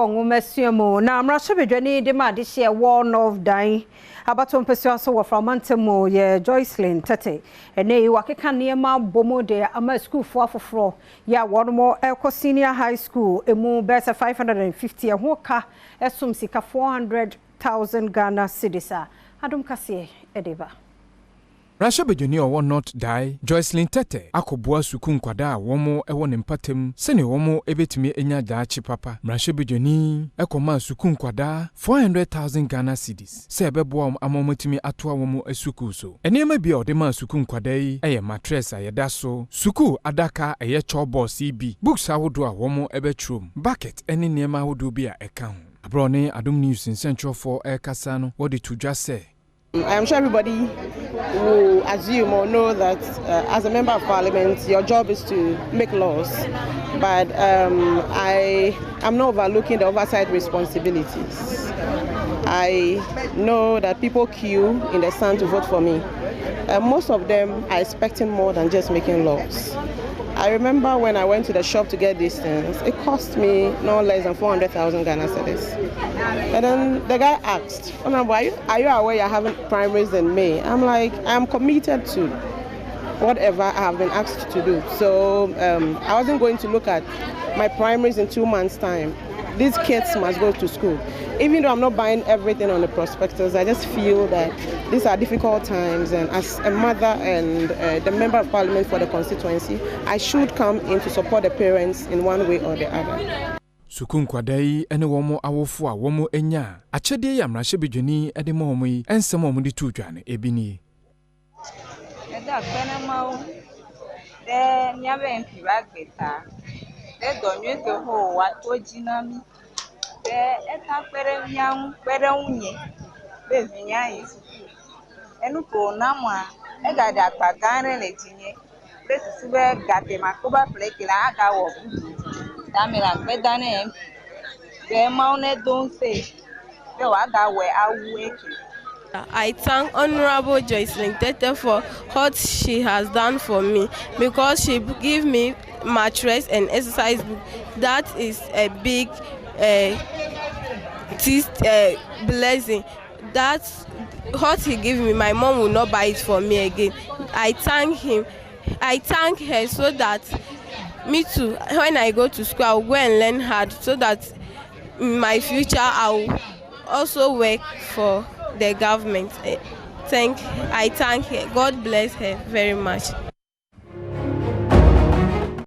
Messiamo, now Rashabijani demand this year one of Dayi Abaton Pesuaso from Mantemo, ye Joycelyn Tete, and they Wakika Niema Bomo de Ama School for ya one more Elko Senior High School, a more better 550 a Hoka, Esum Sika 400,000 Ghana cedis. Adom Kasie Edeba. Rasha Bejuni or not die, Joycelyn Tete, Akobua Sukun Kwada, Womo, Ewon Empatem, Sene Womo, Ebetime Enya Dachi Papa, Rasha Bejuni, Ekoma Sukun Kwada, 400,000 Ghana cedis. Sebeboam Amomotimi Atwa Womo Esukuso. Enema be Odema Sukun Kwadai, Eye Matres Ayedaso, Suku Adaka Eye Chobo CB, Books Awudua Womo Ebetrum, Bucket, any Nema Wudubia account. Abrone Adom News in Central for Kasano, what did you just say? I am sure everybody will assume or know that as a member of parliament, your job is to make laws. But I am not overlooking the oversight responsibilities. I know that people queue in the sun to vote for me. Most of them are expecting more than just making laws. I remember when I went to the shop to get these things, it cost me no less than 400,000 Ghana cedis. And then the guy asked, "Oh, no, are you aware you're having primaries in May?" I'm like, I'm committed to whatever I have been asked to do. So I wasn't going to look at my primaries in 2 months' time. These kids must go to school. Even though I'm not buying everything on the prospectus, I just feel that these are difficult times, and as a mother and the member of parliament for the constituency, I should come in to support the parents in one way or the other. Sukun Kwadai, any womo awofua womo enya. Achede ya Rasha Bejuni ede momo yi ensemo mo di tudwane ebini. Eda kwena mau de Dayi MP bagbeta. De donye to ho wa to jinami. De eta pere nyang pere unye. Be vinya yi. Enu ko na ma e ga da pagane le tinye. Be sube gate makoba pleke la aga wo. Damela Dayi MP. De maune don't say. Be wa ga we aweke. I thank Honorable Joycelyn Tete for what she has done for me, because she gave me mattress and exercise book. That is a big blessing. That's what he gave me. My mom will not buy it for me again. I thank him. I thank her so that me too, when I go to school, I'll go and learn hard so that in my future I'll also work for the government. I thank her. God bless her very much.